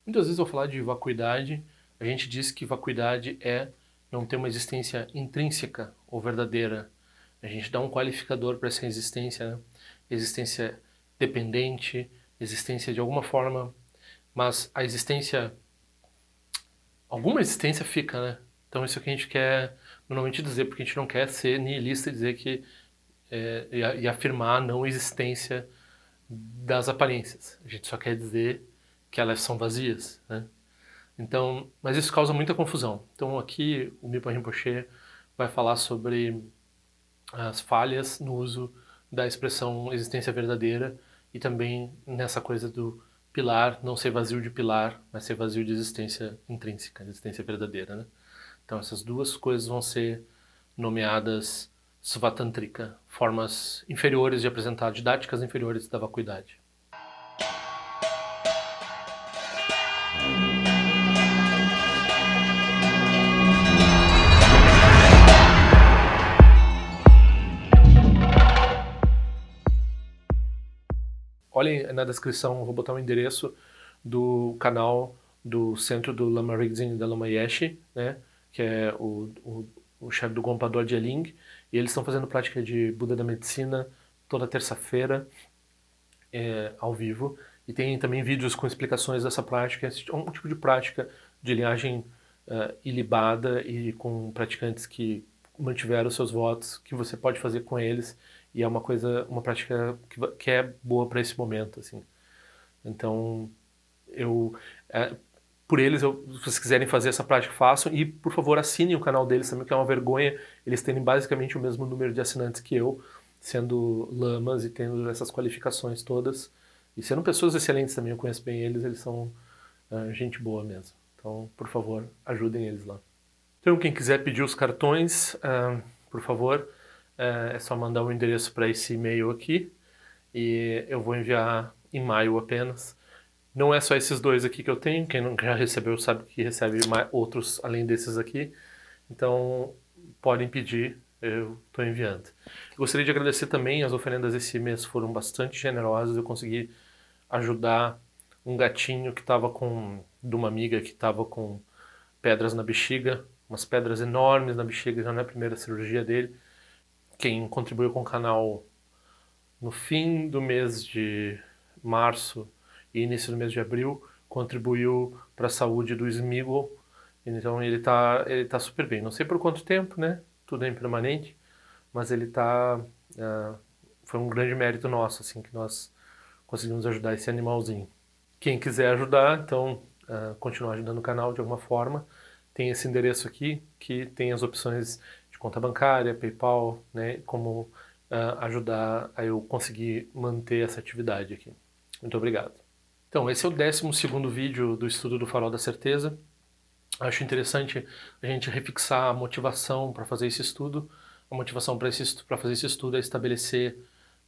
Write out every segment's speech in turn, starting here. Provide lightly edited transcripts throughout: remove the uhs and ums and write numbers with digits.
Muitas vezes ao falar de vacuidade, a gente diz que vacuidade é não ter uma existência intrínseca ou verdadeira. A gente dá um qualificador para essa existência, né? Existência dependente, existência de alguma forma, mas a existência, alguma existência fica, né? Então isso é o que a gente quer normalmente dizer, porque a gente não quer ser nihilista e dizer que e afirmar a não existência das aparências. A gente só quer dizer que elas são vazias, né? Então, mas isso causa muita confusão. Então aqui o Mipa Rinpoche vai falar sobre as falhas no uso da expressão existência verdadeira e também nessa coisa do pilar não ser vazio de pilar, mas ser vazio de existência intrínseca, de existência verdadeira, né? Então essas duas coisas vão ser nomeadas Svatantrika, formas inferiores de apresentar, didáticas inferiores da vacuidade. Olhem na descrição, vou botar o endereço do canal do Centro do Lama Ringzin da Lama Yeshe, né, que é o chefe do Gonpa Dorje Ling, e eles estão fazendo prática de Buda da Medicina toda terça-feira, ao vivo, e tem também vídeos com explicações dessa prática. É um tipo de prática de linhagem ilibada e com praticantes que mantiveram seus votos, que você pode fazer com eles, e é uma coisa, uma prática que é boa para esse momento, assim. Então, eu, é, por eles, se vocês quiserem fazer essa prática, façam, e por favor assinem o canal deles também, que é uma vergonha eles terem basicamente o mesmo número de assinantes que eu, sendo lamas e tendo essas qualificações todas, e sendo pessoas excelentes também, eu conheço bem eles, eles são gente boa mesmo. Então, por favor, ajudem eles lá. Então, quem quiser pedir os cartões, por favor, é só mandar o endereço para esse e-mail aqui, e eu vou enviar em maio apenas. Não é só esses dois aqui que eu tenho, quem não já recebeu sabe que recebe outros além desses aqui, então podem pedir, eu estou enviando. Eu gostaria de agradecer também, as oferendas esse mês foram bastante generosas, eu consegui ajudar um gatinho que estava com, de uma amiga que estava com pedras na bexiga, umas pedras enormes na bexiga, já não é a primeira cirurgia dele. Quem contribuiu com o canal no fim do mês de março e início do mês de abril contribuiu para a saúde do Smigol. Então ele tá super bem. Não sei por quanto tempo, né? Tudo é impermanente, mas ele tá foi um grande mérito nosso assim que nós conseguimos ajudar esse animalzinho. Quem quiser ajudar, então continuar ajudando o canal de alguma forma, tem esse endereço aqui que tem as opções de conta bancária, PayPal, né, como ajudar a eu conseguir manter essa atividade aqui. Muito obrigado. Então, esse é o 12º vídeo do estudo do Farol da Certeza. Acho interessante a gente refixar a motivação para fazer esse estudo. A motivação para fazer esse estudo é estabelecer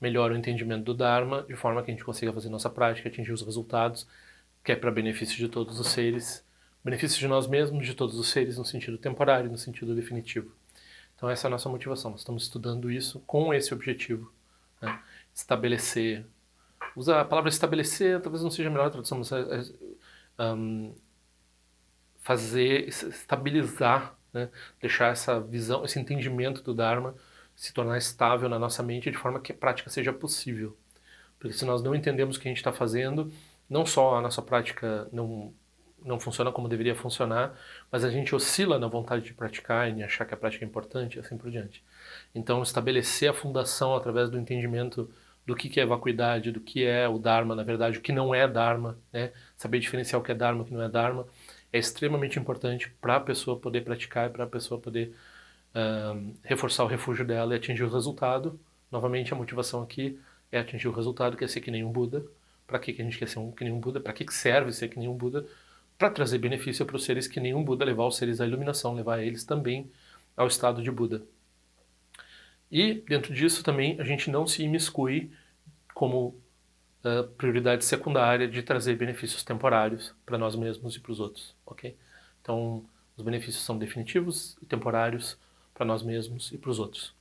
melhor o entendimento do Dharma, de forma que a gente consiga fazer nossa prática, atingir os resultados, que é para benefício de todos os seres, benefício de nós mesmos, de todos os seres, no sentido temporário, no sentido definitivo. Então essa é a nossa motivação, nós estamos estudando isso com esse objetivo, né? Estabelecer, usar a palavra estabelecer, talvez não seja a melhor tradução, mas fazer, estabilizar, né? Deixar essa visão, esse entendimento do Dharma se tornar estável na nossa mente de forma que a prática seja possível. Porque se nós não entendemos o que a gente está fazendo, não só a nossa prática não funciona como deveria funcionar, mas a gente oscila na vontade de praticar e em achar que a prática é importante e assim por diante. Então, estabelecer a fundação através do entendimento do que é vacuidade, do que é o Dharma, na verdade, o que não é Dharma, né? Saber diferenciar o que é Dharma e o que não é Dharma, é extremamente importante para a pessoa poder praticar e para a pessoa poder reforçar o refúgio dela e atingir o resultado. Novamente, a motivação aqui é atingir o resultado, que é ser que nem um Buda. Para que a gente quer ser que nem um Buda? Para que serve ser que nem um Buda? Para trazer benefício para os seres que nem um Buda, levar os seres à iluminação, levar eles também ao estado de Buda. E, dentro disso, também a gente não se imiscui como prioridade secundária de trazer benefícios temporários para nós mesmos e para os outros, ok? Então, os benefícios são definitivos e temporários para nós mesmos e para os outros.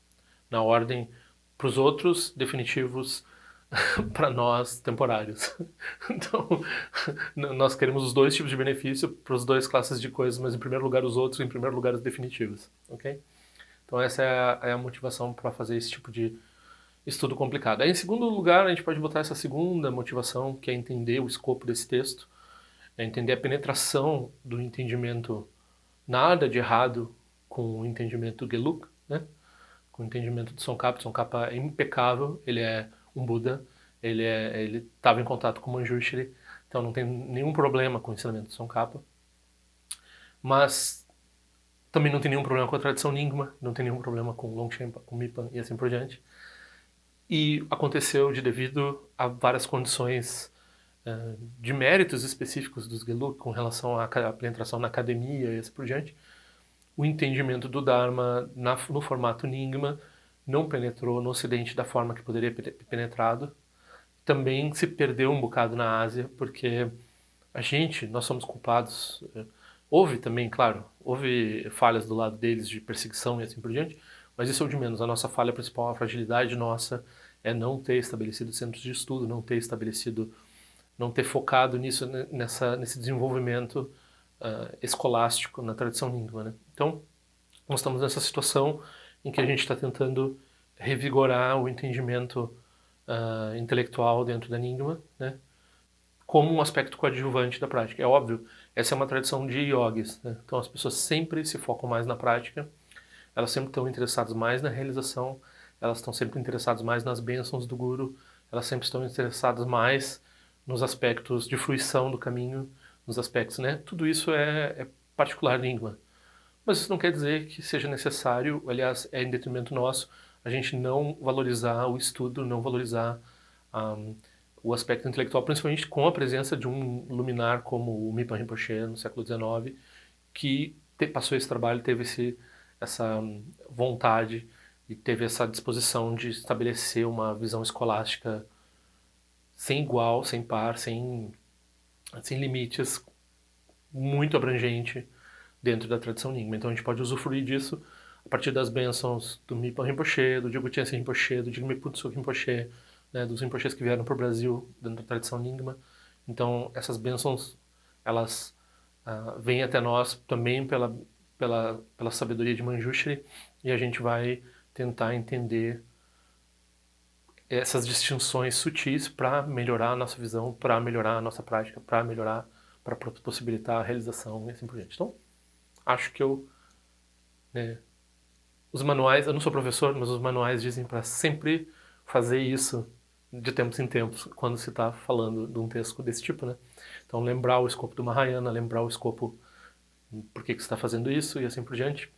Na ordem, para os outros, definitivos, para nós temporários. Então, nós queremos os dois tipos de benefício para as duas classes de coisas, mas em primeiro lugar os outros, em primeiro lugar os definitivos, ok? Então essa é a motivação para fazer esse tipo de estudo complicado. Aí, em segundo lugar, a gente pode botar essa segunda motivação, que é entender o escopo desse texto, é entender a penetração do entendimento, nada de errado com o entendimento do Geluk, né? Com o entendimento de Tsongkhapa. Tsongkhapa é impecável, ele é um Buda, ele estava em contato com Manjushri, então não tem nenhum problema com o ensinamento de Tsongkhapa. Mas também não tem nenhum problema com a tradição Nyingma, não tem nenhum problema com Longchenpa, com Mipan e assim por diante. E aconteceu de devido a várias condições de méritos específicos dos Gelug com relação à penetração na academia e assim por diante. O entendimento do Dharma no formato Nyingma não penetrou no Ocidente da forma que poderia ter penetrado. Também se perdeu um bocado na Ásia, porque nós somos culpados. Houve também, claro, houve falhas do lado deles de perseguição e assim por diante, mas isso é o de menos. A nossa falha principal, a fragilidade nossa, é não ter estabelecido centros de estudo, não ter focado nisso, nesse desenvolvimento escolástico na tradição Nyingma, né? Então, nós estamos nessa situação em que a gente está tentando revigorar o entendimento intelectual dentro da Nyingma, né? Como um aspecto coadjuvante da prática. É óbvio, essa é uma tradição de yogis, né? Então as pessoas sempre se focam mais na prática, elas sempre estão interessadas mais na realização, elas estão sempre interessadas mais nas bênçãos do guru, elas sempre estão interessadas mais nos aspectos de fruição do caminho, nos aspectos, né? Tudo isso é particular língua. Mas isso não quer dizer que seja necessário, aliás, é em detrimento nosso, a gente não valorizar o estudo, não valorizar um, o aspecto intelectual, principalmente com a presença de um luminar como o Mipan Rinpoche no século XIX, que passou esse trabalho, teve essa vontade e teve essa disposição de estabelecer uma visão escolástica sem igual, sem par, sem limites, muito abrangente dentro da tradição Nyingma. Então a gente pode usufruir disso a partir das bênçãos do Mipan Rinpoche, do Jigpo Chense Rinpoche, do Jigme Putsu Rinpoche, né, dos Rinpoches que vieram para o Brasil dentro da tradição Nyingma. Então essas bênçãos, elas vêm até nós também pela sabedoria de Manjushri, e a gente vai tentar entender essas distinções sutis para melhorar a nossa visão, para melhorar a nossa prática, para possibilitar a realização e assim por diante. Então, acho que né, os manuais, eu não sou professor, mas os manuais dizem para sempre fazer isso de tempos em tempos, quando se está falando de um texto desse tipo, né? Então, lembrar o escopo do Mahayana, lembrar o escopo por que você está fazendo isso e assim por diante.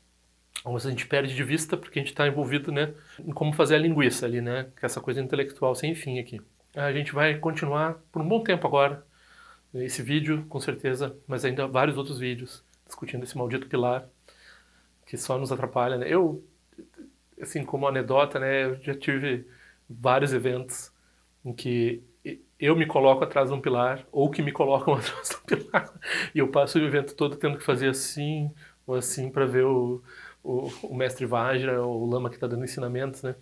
Algumas a gente perde de vista porque a gente está envolvido, né, em como fazer a linguiça ali, né, que é essa coisa intelectual sem fim aqui. A gente vai continuar por um bom tempo agora, esse vídeo com certeza, mas ainda vários outros vídeos discutindo esse maldito pilar que só nos atrapalha, né? Eu, assim, como anedota, né, eu já tive vários eventos em que eu me coloco atrás de um pilar ou que me colocam atrás do pilar e eu passo o evento todo tendo que fazer assim ou assim para ver o mestre Vajra ou o lama que está dando ensinamentos, né?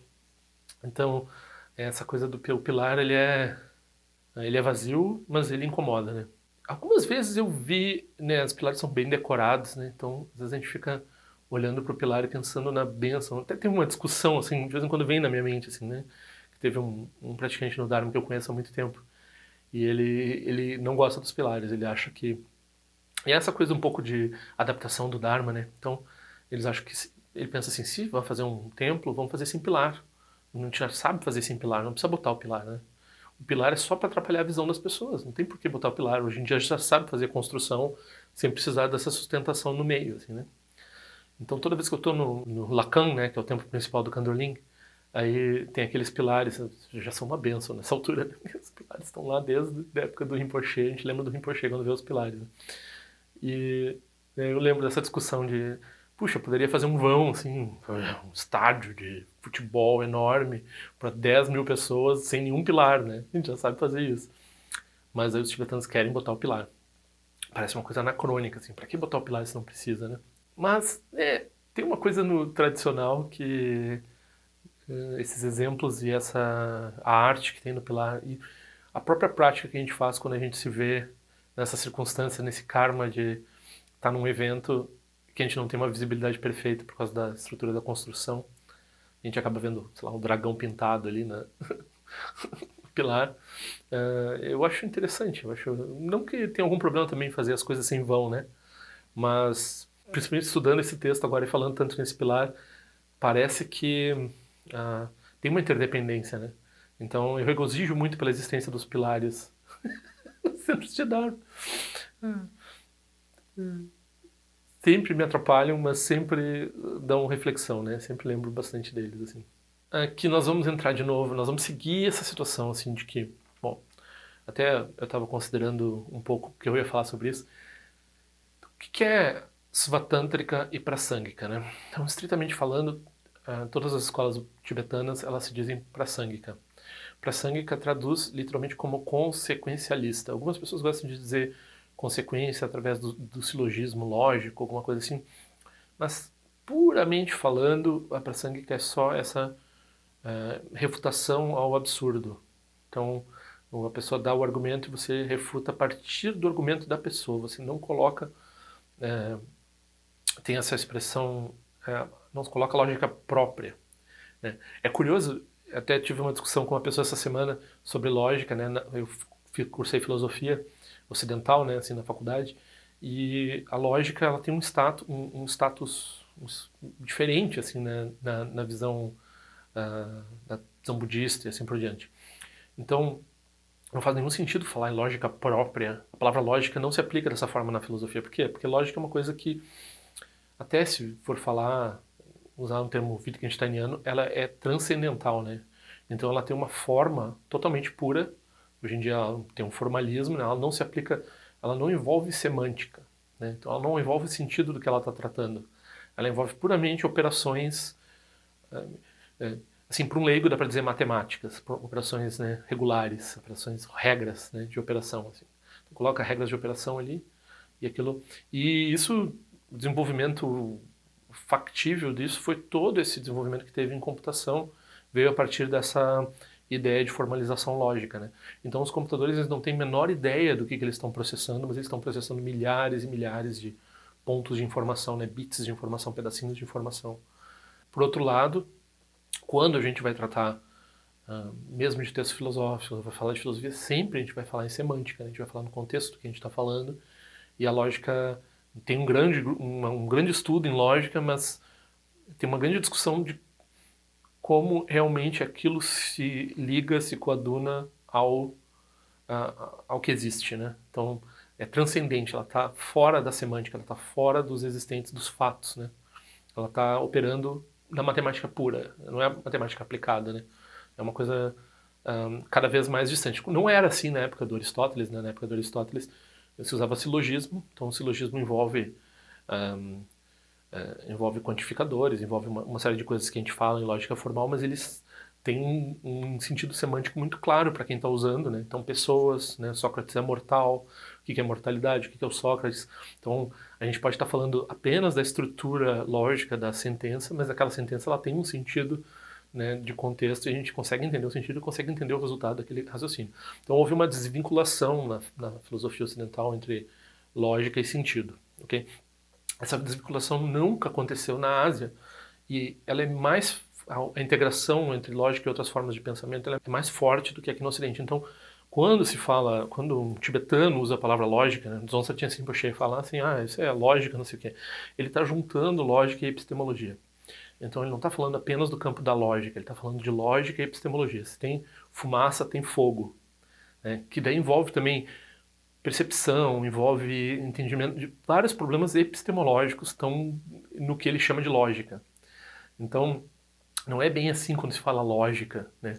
Então, essa coisa do pilar, ele é vazio, mas ele incomoda, né? Algumas vezes eu vi, né, os pilares são bem decorados, né? Então, às vezes a gente fica olhando para o pilar e pensando na bênção. Até tem uma discussão, assim, de vez em quando vem na minha mente, assim, né? Que teve um praticante no Dharma que eu conheço há muito tempo e ele não gosta dos pilares, ele acha que... E essa coisa um pouco de adaptação do Dharma, né? Então, eles acham que... Ele pensa assim, se vai fazer um templo, vamos fazer sem pilar. A gente já sabe fazer sem pilar, não precisa botar o pilar, né? O pilar é só para atrapalhar a visão das pessoas, não tem por que botar o pilar. Hoje em dia já sabe fazer construção sem precisar dessa sustentação no meio, assim, né? Então toda vez que eu estou no Lacan, né, que é o templo principal do Kandorling, aí tem aqueles pilares, já são uma benção nessa altura, né? Os pilares estão lá desde a época do Rinpoche, a gente lembra do Rinpoche quando vê os pilares, né? E eu lembro dessa discussão de, puxa, poderia fazer um vão, assim, um estádio de futebol enorme para 10 mil pessoas sem nenhum pilar, né? A gente já sabe fazer isso. Mas aí os tibetanos querem botar o pilar. Parece uma coisa anacrônica, assim, para que botar o pilar se não precisa, né? Mas tem uma coisa no tradicional que esses exemplos e a arte que tem no pilar e a própria prática que a gente faz quando a gente se vê nessa circunstância, nesse karma de estar num evento que a gente não tem uma visibilidade perfeita por causa da estrutura da construção. A gente acaba vendo, sei lá, um dragão pintado ali no pilar. Eu acho interessante. Eu acho, não que tenha algum problema também em fazer as coisas sem vão, né? Mas, principalmente estudando esse texto agora e falando tanto nesse pilar, parece que tem uma interdependência, né? Então eu regozijo muito pela existência dos pilares centros de Dharma. Sempre me atrapalham, mas sempre dão reflexão, né? Sempre lembro bastante deles, assim. Aqui nós vamos entrar de novo, nós vamos seguir essa situação, assim, de que, bom, até eu estava considerando um pouco que eu ia falar sobre isso. O que é Svatântrika e Prasangika, né? Então, estritamente falando, todas as escolas tibetanas, elas se dizem Prasangika. Prasangika traduz literalmente como consequencialista. Algumas pessoas gostam de dizer consequência através do silogismo lógico, alguma coisa assim, mas puramente falando, a Prasangika é só essa refutação ao absurdo. Então, a pessoa dá o argumento e você refuta a partir do argumento da pessoa. Você não coloca, tem essa expressão, não se coloca lógica própria. Né? É curioso, até tive uma discussão com uma pessoa essa semana sobre lógica, né? Eu cursei filosofia ocidental, né, assim, na faculdade, e a lógica ela tem um status diferente, assim, né, na visão da visão budista e assim por diante. Então, não faz nenhum sentido falar em lógica própria. A palavra lógica não se aplica dessa forma na filosofia. Por quê? Porque lógica é uma coisa que, até se for falar, usar um termo wittgensteiniano, ela é transcendental, né? Então ela tem uma forma totalmente pura. Hoje em dia ela tem um formalismo, né? Ela não se aplica, ela não envolve semântica, né? Então ela não envolve o sentido do que ela está tratando. Ela envolve puramente operações, assim, para um leigo dá para dizer matemáticas, operações, né, regulares, operações, regras, né, de operação. Assim. Então, coloca regras de operação ali e aquilo. E isso, o desenvolvimento factível disso foi todo esse desenvolvimento que teve em computação, veio a partir dessa ideia de formalização lógica. Né? Então os computadores eles não têm a menor ideia do que eles estão processando, mas eles estão processando milhares e milhares de pontos de informação, né? Bits de informação, pedacinhos de informação. Por outro lado, quando a gente vai tratar mesmo de textos filosóficos, vai falar de filosofia, sempre a gente vai falar em semântica, né? A gente vai falar no contexto do que a gente está falando, e a lógica tem um grande estudo em lógica, mas tem uma grande discussão de como realmente aquilo se liga, se coaduna ao que existe, né? Então, é transcendente, ela está fora da semântica, ela está fora dos existentes, dos fatos, né? Ela está operando na matemática pura, não é matemática aplicada, né? É uma coisa cada vez mais distante. Não era assim na época do Aristóteles, né? Na época do Aristóteles se usava silogismo, então o silogismo um, envolve quantificadores, envolve uma série de coisas que a gente fala em lógica formal, mas eles têm um sentido semântico muito claro para quem está usando, né? Então, pessoas, né? Sócrates é mortal, o que é mortalidade, o que é o Sócrates. Então, a gente pode estar falando apenas da estrutura lógica da sentença, mas aquela sentença ela tem um sentido, né, de contexto e a gente consegue entender o sentido e consegue entender o resultado daquele raciocínio. Então, houve uma desvinculação na filosofia ocidental entre lógica e sentido, ok? Essa desvinculação nunca aconteceu na Ásia e ela é mais a integração entre lógica e outras formas de pensamento ela é mais forte do que aqui no Ocidente. Então, quando um tibetano usa a palavra lógica, né, Dzongsa Rinpoche fala assim, isso é lógica, não sei o quê. Ele está juntando lógica e epistemologia. Então ele não está falando apenas do campo da lógica, ele está falando de lógica e epistemologia. Se tem fumaça, tem fogo. Né, que daí envolve também percepção, envolve entendimento de vários problemas epistemológicos estão no que ele chama de lógica. Então, não é bem assim quando se fala lógica, né?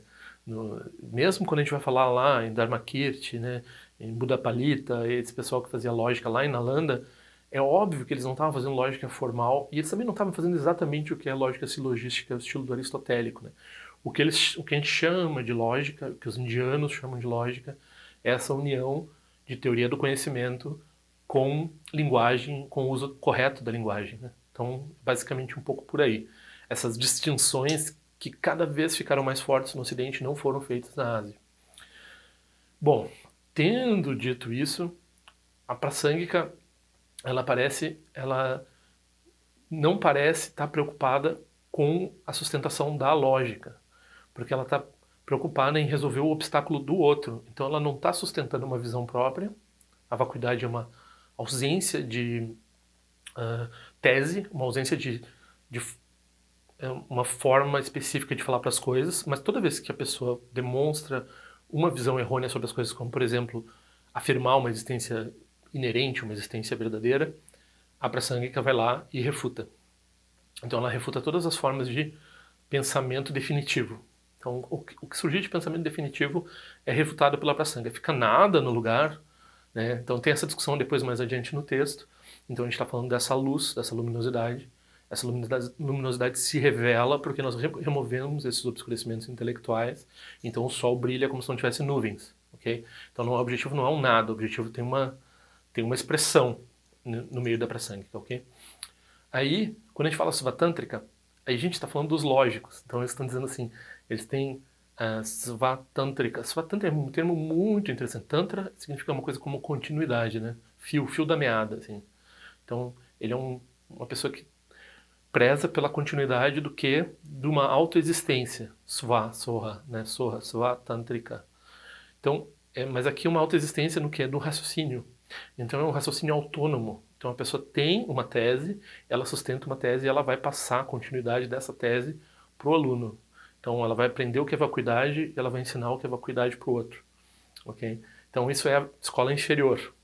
Mesmo quando a gente vai falar lá em Dharmakirti, né, em Buddha Palita, esse pessoal que fazia lógica lá em Nalanda, é óbvio que eles não estavam fazendo lógica formal e eles também não estavam fazendo exatamente o que é lógica silogística, o estilo do aristotélico, né? O que a gente chama de lógica, o que os indianos chamam de lógica, é essa união de teoria do conhecimento com linguagem, com o uso correto da linguagem, né? Então, basicamente um pouco por aí. Essas distinções que cada vez ficaram mais fortes no Ocidente não foram feitas na Ásia. Bom, tendo dito isso, a Prasangika, ela não parece estar preocupada com a sustentação da lógica, porque ela está preocupada em resolver o obstáculo do outro. Então ela não está sustentando uma visão própria. A vacuidade é uma ausência de tese, uma ausência de uma forma específica de falar para as coisas, mas toda vez que a pessoa demonstra uma visão errônea sobre as coisas, como por exemplo afirmar uma existência inerente, uma existência verdadeira, a Prasangika vai lá e refuta. Então ela refuta todas as formas de pensamento definitivo. Então o que surgir de pensamento definitivo é refutado pela Prasangika. Fica nada no lugar, né? Então tem essa discussão depois mais adiante no texto. Então a gente está falando dessa luz, dessa luminosidade. Essa luminosidade se revela porque nós removemos esses obscurecimentos intelectuais. Então o sol brilha como se não tivesse nuvens, ok? Então o objetivo não é um nada, o objetivo tem uma expressão no meio da Prasangika, ok? Aí, quando a gente fala Svatântrika, aí a gente está falando dos lógicos. Então eles estão dizendo assim, eles têm Svatântrika. Svatântrika é um termo muito interessante. Tantra significa uma coisa como continuidade, né? Fio da meada, assim. Então ele é uma pessoa que preza pela continuidade do que de uma autoexistência. Soha, né? Soha, Svatântrika. Então, mas aqui uma autoexistência no que? Do raciocínio. Então é um raciocínio autônomo. Então a pessoa tem uma tese, ela sustenta uma tese e ela vai passar a continuidade dessa tese para o aluno. Então ela vai aprender o que é vacuidade e ela vai ensinar o que é vacuidade para o outro. Okay? Então isso é a escola inferior.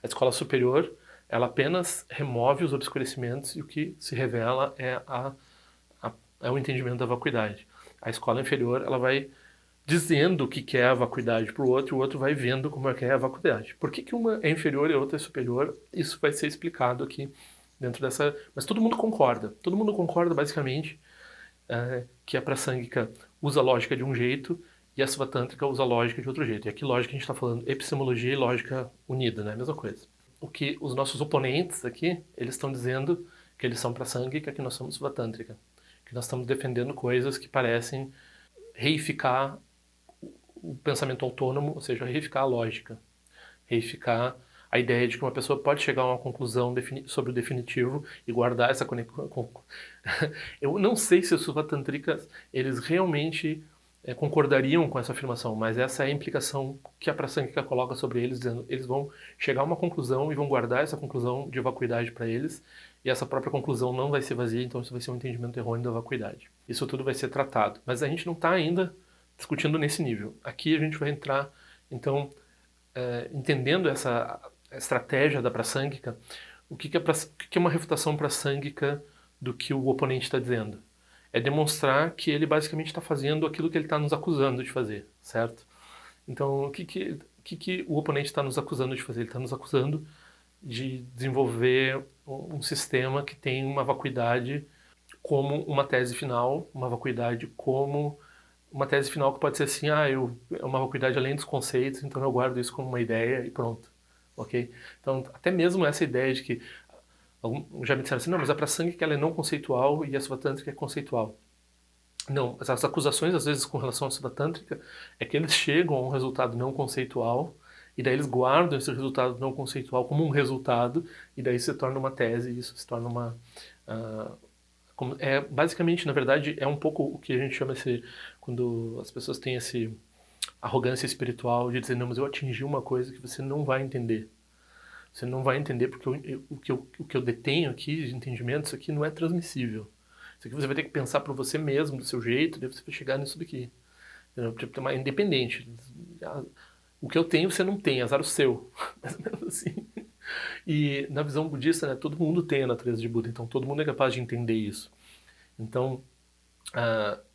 A escola superior, ela apenas remove os obscurecimentos e o que se revela é o entendimento da vacuidade. A escola inferior, ela vai dizendo o que é a vacuidade para o outro, e o outro vai vendo como é que é a vacuidade. Por que uma é inferior e a outra é superior? Isso vai ser explicado aqui dentro dessa... Mas todo mundo concorda basicamente que a Prasangika usa a lógica de um jeito e a Svatântrika usa a lógica de outro jeito. E aqui lógica a gente está falando epistemologia e lógica unida, né? A mesma coisa. O que os nossos oponentes aqui, eles estão dizendo que eles são Prasangika, que nós somos Svatântrika. Que nós estamos defendendo coisas que parecem reificar o pensamento autônomo, ou seja, reificar a lógica, reificar a ideia de que uma pessoa pode chegar a uma conclusão sobre o definitivo e guardar essa conexão. Eu não sei se os Svatântricas, eles realmente concordariam com essa afirmação, mas essa é a implicação que a Prasangika coloca sobre eles, dizendo eles vão chegar a uma conclusão e vão guardar essa conclusão de vacuidade para eles, e essa própria conclusão não vai ser vazia, então isso vai ser um entendimento errôneo da vacuidade. Isso tudo vai ser tratado, mas a gente não está ainda discutindo nesse nível. Aqui a gente vai entrar, então, entendendo essa estratégia da Prasangika, o que é uma refutação prasangika do que o oponente está dizendo? É demonstrar que ele basicamente está fazendo aquilo que ele está nos acusando de fazer, certo? Então, o que o oponente está nos acusando de fazer? Ele está nos acusando de desenvolver um sistema que tem uma vacuidade como uma tese final, uma vacuidade como uma tese final que pode ser assim, é uma vacuidade além dos conceitos, então eu guardo isso como uma ideia e pronto, ok? Então, até mesmo essa ideia de que, já me disseram assim, não, mas a Prasangika ela é não conceitual e a Svatântrika é conceitual. Não, as acusações às vezes com relação à Svatântrika é que eles chegam a um resultado não conceitual e daí eles guardam esse resultado não conceitual como um resultado e daí se torna uma tese e isso se torna uma... basicamente, na verdade, é um pouco o que a gente chama quando as pessoas têm essa arrogância espiritual de dizer, não, mas eu atingi uma coisa que você não vai entender. Você não vai entender porque o que eu detenho aqui de entendimento, isso aqui não é transmissível. Isso aqui você vai ter que pensar por você mesmo, do seu jeito, daí você vai chegar nisso daqui. Tipo, é independente. O que eu tenho, você não tem, azar o seu. Mais ou menos assim. E na visão budista, né, todo mundo tem a natureza de Buda, então todo mundo é capaz de entender isso. Então,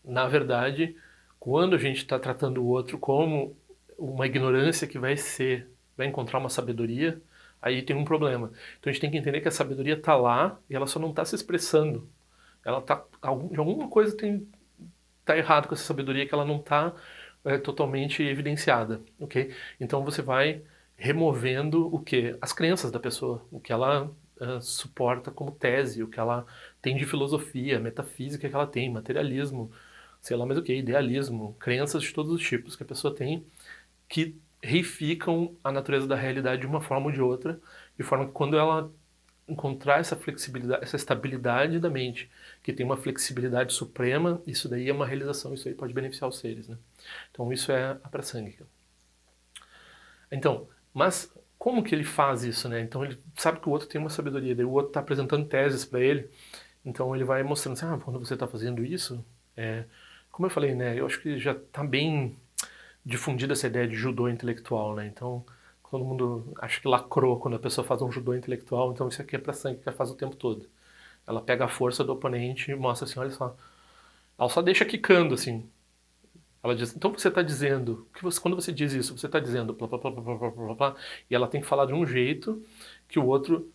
na verdade, quando a gente está tratando o outro como uma ignorância que vai encontrar uma sabedoria, aí tem um problema. Então a gente tem que entender que a sabedoria está lá e ela só não está se expressando. Ela tá, de alguma coisa tá errado com essa sabedoria que ela não está totalmente evidenciada, ok? Então você vai removendo o que? As crenças da pessoa, o que ela suporta como tese, o que ela tem de filosofia, metafísica que ela tem, materialismo, sei lá mais o que, idealismo, crenças de todos os tipos que a pessoa tem, que reificam a natureza da realidade de uma forma ou de outra, de forma que quando ela encontrar essa flexibilidade, essa estabilidade da mente, que tem uma flexibilidade suprema, isso daí é uma realização, isso aí pode beneficiar os seres, né? Então isso é a prasangika. Então, mas como que ele faz isso, né? Então ele sabe que o outro tem uma sabedoria, daí o outro está apresentando teses para ele, então ele vai mostrando assim, quando você está fazendo isso, como eu falei, né? Eu acho que já está bem difundida essa ideia de judô intelectual, né? Então todo mundo acha que lacrou quando a pessoa faz um judô intelectual, então isso aqui é prasangika que faz o tempo todo. Ela pega a força do oponente e mostra assim, olha só. Ela só deixa quicando, assim. Ela diz, então você está dizendo, que você, quando você diz isso, você está dizendo blá, blá, blá, blá, blá, blá, blá, e ela tem que falar de um jeito que o outro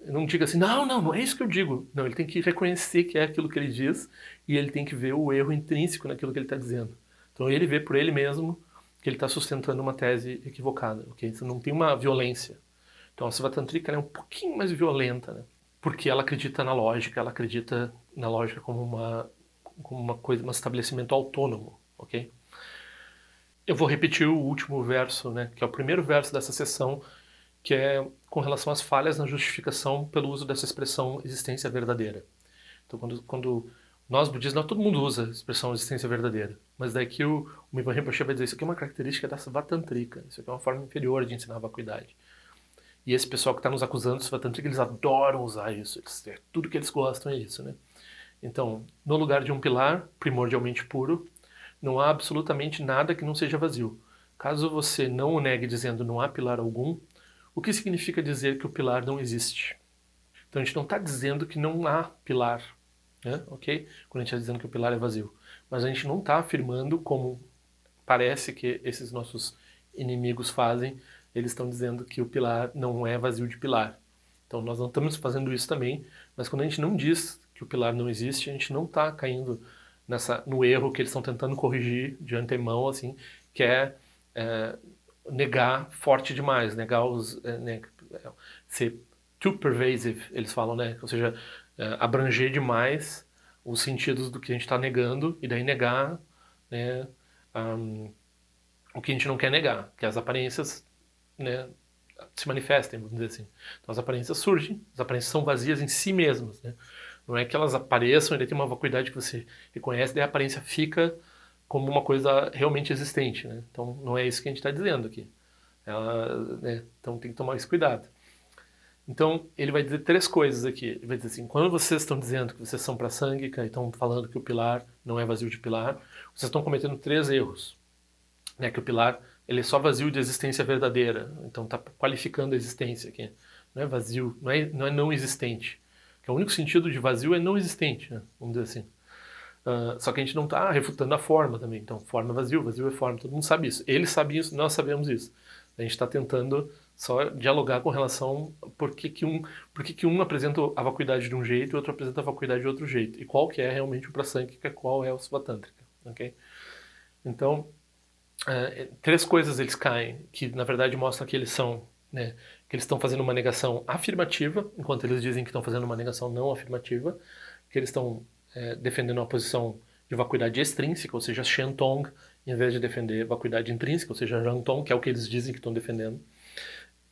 não diga assim, não é isso que eu digo. Não, ele tem que reconhecer que é aquilo que ele diz e ele tem que ver o erro intrínseco naquilo que ele está dizendo. Então ele vê por ele mesmo que ele está sustentando uma tese equivocada, ok? Isso não tem uma violência. Então a Svatantrika é um pouquinho mais violenta, né? Porque ela acredita na lógica, ela acredita na lógica como uma coisa, um estabelecimento autônomo, ok? Eu vou repetir o último verso, né, que é o primeiro verso dessa sessão, que é com relação às falhas na justificação pelo uso dessa expressão existência verdadeira. Então, quando nós budistas, todo mundo usa a expressão existência verdadeira, mas daí que o Mipan Rinpoche vai dizer isso aqui é uma característica da Svatantrika, isso aqui é uma forma inferior de ensinar a vacuidade. E esse pessoal que está nos acusando de Svatantrika, eles adoram usar isso, tudo que eles gostam é isso, né? Então, no lugar de um pilar primordialmente puro, não há absolutamente nada que não seja vazio. Caso você não o negue dizendo não há pilar algum, o que significa dizer que o pilar não existe? Então a gente não está dizendo que não há pilar, né? Ok? Quando a gente está dizendo que o pilar é vazio. Mas a gente não está afirmando, como parece que esses nossos inimigos fazem, eles estão dizendo que o pilar não é vazio de pilar. Então nós não estamos fazendo isso também, mas quando a gente não diz que o pilar não existe, a gente não está caindo no erro que eles estão tentando corrigir de antemão, assim, que é negar forte demais, negar ser too pervasive, eles falam, né? Ou seja, abranger demais os sentidos do que a gente está negando e daí negar, né, o que a gente não quer negar, que as aparências, né, se manifestem, vamos dizer assim. Então as aparências surgem, as aparências são vazias em si mesmas, né? Não é que elas apareçam e daí tem uma vacuidade que você reconhece, daí a aparência fica como uma coisa realmente existente, né? Então não é isso que a gente está dizendo aqui. Né? Então tem que tomar esse cuidado. Então ele vai dizer três coisas aqui. Ele vai dizer assim, quando vocês estão dizendo que vocês são prasangika e estão falando que o pilar não é vazio de pilar, vocês estão cometendo três erros. Né? Que o pilar ele é só vazio de existência verdadeira. Então está qualificando a existência aqui. Não é vazio, não é não existente. Que o único sentido de vazio é não existente, né? Vamos dizer assim. Só que a gente não está refutando a forma também. Então, forma é vazio, vazio é forma. Todo mundo sabe isso. Eles sabem isso, nós sabemos isso. A gente está tentando só dialogar com relação por que um apresenta a vacuidade de um jeito e o outro apresenta a vacuidade de outro jeito. E qual que é realmente o prasangika, qual é o svatântrika. Okay? Então, três coisas eles caem, que na verdade mostram que eles são, né, que eles estão fazendo uma negação afirmativa, enquanto eles dizem que estão fazendo uma negação não afirmativa, que eles estão defendendo uma posição de vacuidade extrínseca, ou seja, Shentong, em vez de defender vacuidade intrínseca, ou seja, Rangtong, que é o que eles dizem que estão defendendo.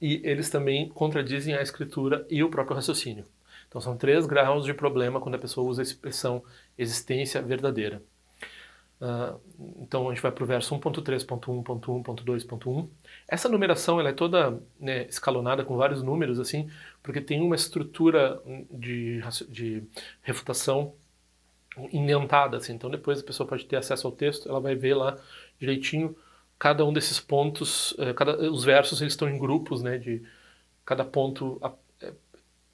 E eles também contradizem a escritura e o próprio raciocínio. Então são três graus de problema quando a pessoa usa a expressão existência verdadeira. Então a gente vai para o verso 1.3.1.1.2.1. Essa numeração ela é toda, né, escalonada com vários números, assim, porque tem uma estrutura de refutação indentada, assim. Então depois a pessoa pode ter acesso ao texto, ela vai ver lá direitinho cada um desses pontos, os versos eles estão em grupos, né, de cada ponto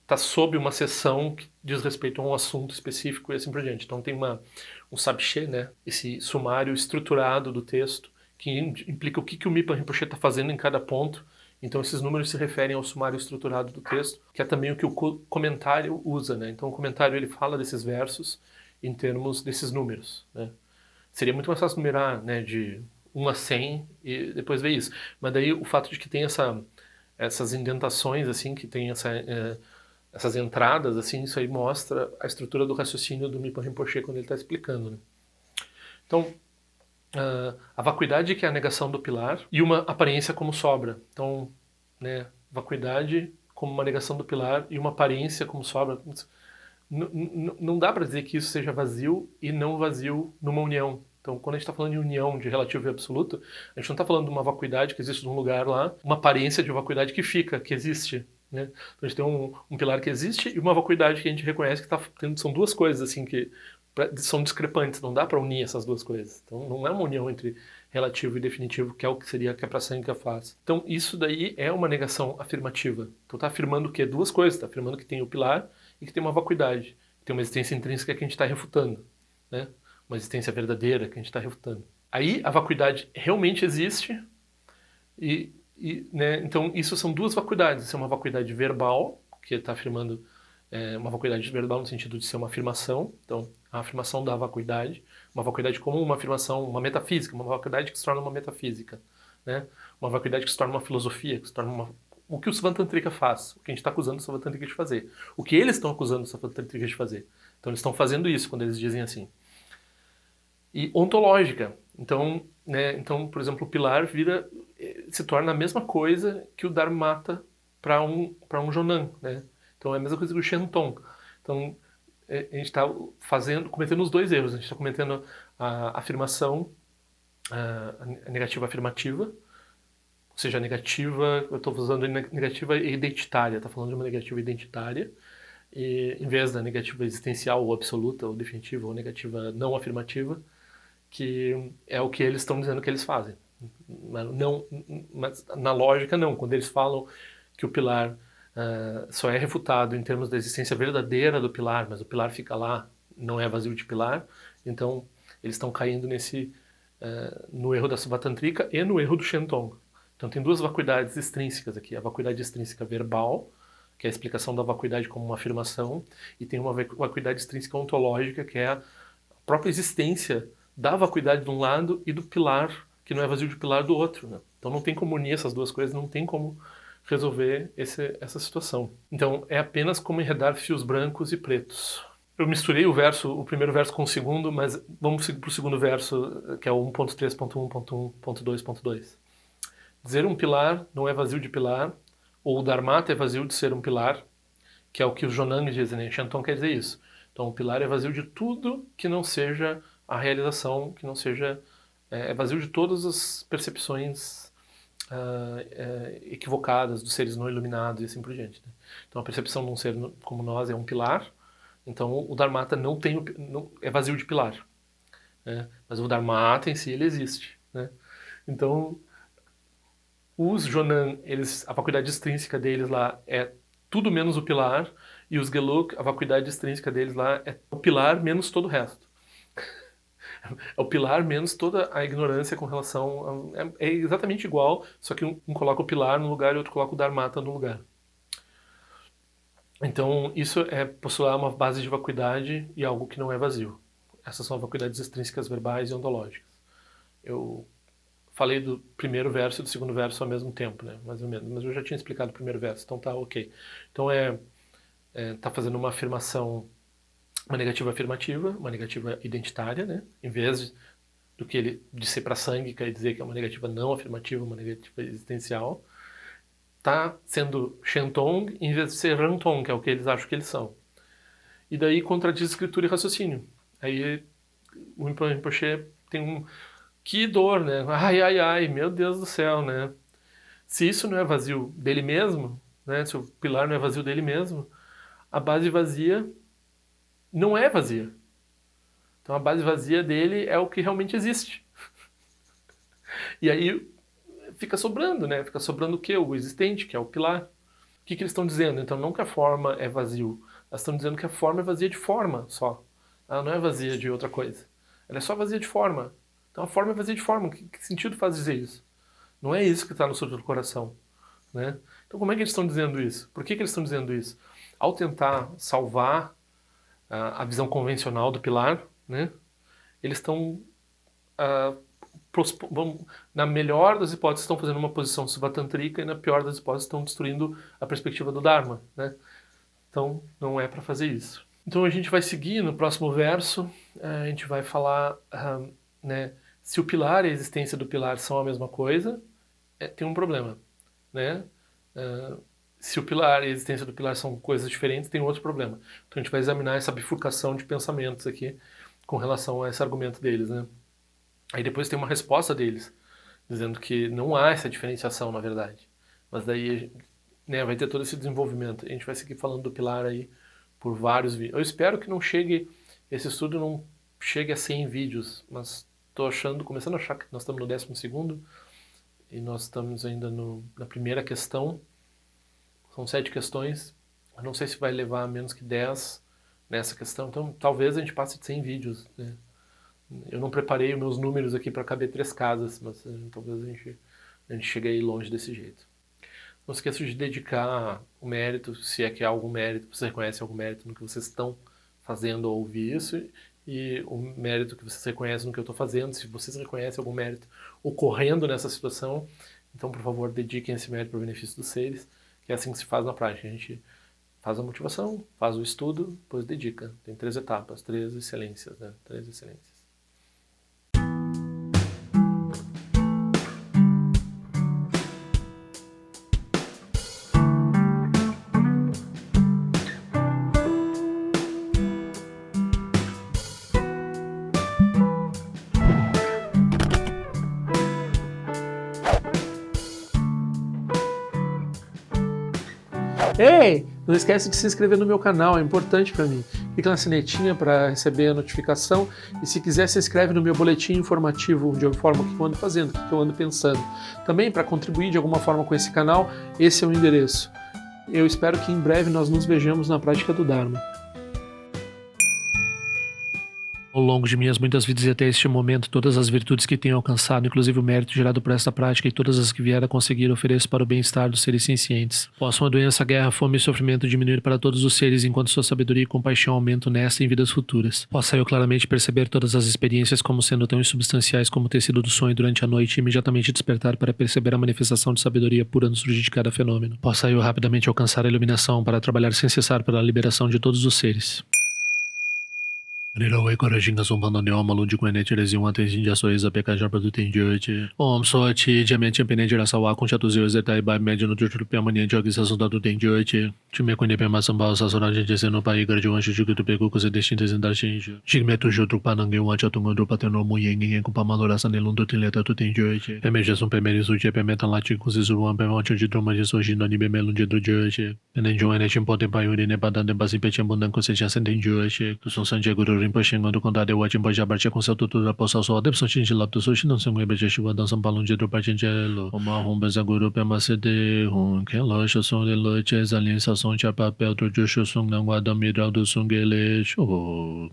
está sob uma seção que diz respeito a um assunto específico e assim por diante. Então tem um sabche, né, esse sumário estruturado do texto, que implica o que o Mipan Rinpoche está fazendo em cada ponto. Então esses números se referem ao sumário estruturado do texto, que é também o que o comentário usa, né? Então o comentário ele fala desses versos em termos desses números, né? Seria muito mais fácil numerar, né, de 1 a 100 e depois ver isso. Mas daí o fato de que tem essas indentações, assim, que tem essas entradas, assim, isso aí mostra a estrutura do raciocínio do Mipan Rinpoche quando ele está explicando, né? Então, a vacuidade, que é a negação do pilar, e uma aparência como sobra. Então, né, vacuidade como uma negação do pilar e uma aparência como sobra. Não dá para dizer que isso seja vazio e não vazio numa união. Então, quando a gente está falando de união de relativo e absoluto, a gente não está falando de uma vacuidade que existe num lugar lá, uma aparência de vacuidade que fica, que existe. Né? Então, a gente tem um pilar que existe e uma vacuidade que a gente reconhece que tá tendo, são duas coisas assim que são discrepantes, não dá para unir essas duas coisas. Então, não é uma união entre relativo e definitivo, que é o que seria que é para sangue que é faz. Então, isso daí é uma negação afirmativa. Então, está afirmando o quê? Duas coisas. Está afirmando que tem o pilar e que tem uma vacuidade. Tem uma existência intrínseca que a gente está refutando. Né? Uma existência verdadeira que a gente está refutando. Aí, a vacuidade realmente existe né, então, isso são duas vacuidades. Isso é uma vacuidade verbal, que está afirmando uma vacuidade verbal no sentido de ser uma afirmação. Então, a afirmação da vacuidade. Uma vacuidade como uma afirmação, uma metafísica, uma vacuidade que se torna uma metafísica. Né? Uma vacuidade que se torna uma filosofia, que se torna uma... O que o Svatantrika faz, o que a gente está acusando o Svatantrika de fazer. O que eles estão acusando o Svatantrika de fazer. Então, eles estão fazendo isso quando eles dizem assim. E ontológica. Então, né, então, por exemplo, o pilar se torna a mesma coisa que o Dharmata para um Jonan. Né? Então é a mesma coisa que o Shenton. Então a gente está cometendo os dois erros. A gente está cometendo a afirmação, a negativa afirmativa, ou seja, a negativa, eu estou usando a negativa identitária, está falando de uma negativa identitária, em vez da negativa existencial ou absoluta ou definitiva ou negativa não afirmativa, que é o que eles estão dizendo que eles fazem. Não, mas na lógica não. Quando eles falam que o pilar só é refutado em termos da existência verdadeira do pilar, mas o pilar fica lá, não é vazio de pilar, então eles estão caindo no erro da Svatantrika e no erro do Shenton. Então tem duas vacuidades extrínsecas aqui. A vacuidade extrínseca verbal, que é a explicação da vacuidade como uma afirmação, e tem uma vacuidade extrínseca ontológica, que é a própria existência da vacuidade de um lado e do pilar, que não é vazio de pilar, do outro. Né? Então não tem como unir essas duas coisas, não tem como resolver essa situação. Então é apenas como enredar fios brancos e pretos. Eu misturei o primeiro verso com o segundo, mas vamos seguir para o segundo verso, que é o 1.3.1.1.2.2. Dizer um pilar não é vazio de pilar, ou o Dharmata é vazio de ser um pilar, que é o que os Jonang dizem, né? Shenton quer dizer isso. Então o pilar é vazio de tudo que não seja a realização, que não seja... É vazio de todas as percepções equivocadas dos seres não iluminados e assim por diante. Né? Então a percepção de um ser como nós é um pilar, então o Dharmata é vazio de pilar. Né? Mas o Dharmata em si ele existe. Né? Então os Jonan, a vacuidade extrínseca deles lá é tudo menos o pilar, e os Geluk, a vacuidade extrínseca deles lá é o pilar menos todo o resto. É o pilar menos toda a ignorância com relação... É exatamente igual, só que um coloca o pilar no lugar e o outro coloca o Dharmata no lugar. Então isso é postular uma base de vacuidade e algo que não é vazio. Essas são vacuidades extrínsecas verbais e ontológicas. Eu falei do primeiro verso e do segundo verso ao mesmo tempo, né? Mais ou menos. Mas eu já tinha explicado o primeiro verso, então tá ok. Então tá fazendo uma afirmação, uma negativa afirmativa, uma negativa identitária, né? Em vez de ser para sangue, quer dizer que é uma negativa não afirmativa, uma negativa existencial, tá sendo Shenton em vez de ser Ranton, que é o que eles acham que eles são. E daí contradiz escritura e raciocínio. Aí o Rinpoche tem que dor, né? Ai, ai, ai, meu Deus do céu, né? Se isso não é vazio dele mesmo, né? Se o pilar não é vazio dele mesmo, a base vazia não é vazia. Então a base vazia dele é o que realmente existe. E aí fica sobrando, né? Fica sobrando o quê? O existente, que é o pilar. O que eles estão dizendo? Então não que a forma é vazio. Elas estão dizendo que a forma é vazia de forma só. Ela não é vazia de outra coisa. Ela é só vazia de forma. Então a forma é vazia de forma. Que sentido faz dizer isso? Não é isso que está no centro do coração. Né? Então como é que eles estão dizendo isso? Por que eles estão dizendo isso? Ao tentar salvar a visão convencional do pilar, né? Eles estão, na melhor das hipóteses, estão fazendo uma posição svatantrika e na pior das hipóteses estão destruindo a perspectiva do Dharma. Né? Então não é para fazer isso. Então a gente vai seguir no próximo verso, a gente vai falar né? Se o pilar e a existência do pilar são a mesma coisa, tem um problema, né? Se o pilar e a existência do pilar são coisas diferentes, tem outro problema. Então a gente vai examinar essa bifurcação de pensamentos aqui com relação a esse argumento deles, né? Aí depois tem uma resposta deles, dizendo que não há essa diferenciação, na verdade. Mas daí, né, vai ter todo esse desenvolvimento. A gente vai seguir falando do pilar aí por vários vídeos. Eu espero que não chegue, esse estudo não chegue a 100 vídeos, mas estou achando, começando a achar que nós estamos no 12º e nós estamos ainda na primeira questão. São 7 questões. Eu não sei se vai levar a menos que 10 nessa questão. Então, talvez a gente passe de 100 vídeos, né? Eu não preparei os meus números aqui para caber 3 casas, mas talvez a gente chegue aí longe desse jeito. Não esqueça de dedicar o mérito, se é que há algum mérito, você reconhece algum mérito no que vocês estão fazendo ao ouvir isso, e o mérito que vocês reconhecem no que eu estou fazendo, se vocês reconhecem algum mérito ocorrendo nessa situação, então, por favor, dediquem esse mérito para o benefício dos seres, que é assim que se faz na prática. A gente faz a motivação, faz o estudo, depois dedica. Tem 3 etapas, 3 excelências, né? 3 excelências. Ei, não esquece de se inscrever no meu canal, é importante para mim. Clica na sinetinha para receber a notificação e se quiser se inscreve no meu boletim informativo de forma que eu ando fazendo, o que eu ando pensando. Também para contribuir de alguma forma com esse canal, esse é o endereço. Eu espero que em breve nós nos vejamos na prática do Dharma. Ao longo de minhas muitas vidas e até este momento, todas as virtudes que tenho alcançado, inclusive o mérito gerado por esta prática e todas as que vier a conseguir, ofereço para o bem-estar dos seres sencientes. Possam a doença, guerra, fome e sofrimento diminuir para todos os seres, enquanto sua sabedoria e compaixão aumentam nesta e em vidas futuras. Possa eu claramente perceber todas as experiências como sendo tão insubstanciais como o tecido do sonho durante a noite e imediatamente despertar para perceber a manifestação de sabedoria pura no surgir de cada fenômeno. Possa eu rapidamente alcançar a iluminação para trabalhar sem cessar pela liberação de todos os seres. Nirawe Korajinga Sumpanda Neoma Lundi Kwene Cherezi Wante Jinja Soiza Pekajar Produtin Joji Om Sochi Jamen Champene Jirasawa Kuncha Tuzio Zetai Bai Mediano Jutu Piamania Jogi Sasunda Tutin Joji Chime Kwene Pema Samba Sasora Jinjese no Pai Garjuan Shujuku Tupeku Kose Destinta Zindar Shinju Jigme Tuju Trupanange Wancha Tungandu Pateno Muyengi Kupamalora Sanelundu Tileta Tutin Joji Emeja Sum Pemeri Suji Pemetan Lati Kuzizuan Pemancho de Droma de Soji Nani Bemelunde do Joji Enenjo Ene Chimpote Payuri Nebadan de Basi Pechembunan Conseja Senten Joji Tusun Sanje Guru Rinpoche do Condado Wajin Boja Barche com seu tutor da Poça Só Depson Chinji Lapto Sushi não são Ebeja Shiva Dançam Palunji do Parchinjelo Oma Humbeza Guru Pema Sede Hun Ken Locha Song de Loche Zalin Sasson Cha Papel do Joshu Sung Nangwa da Midral do Sungele Show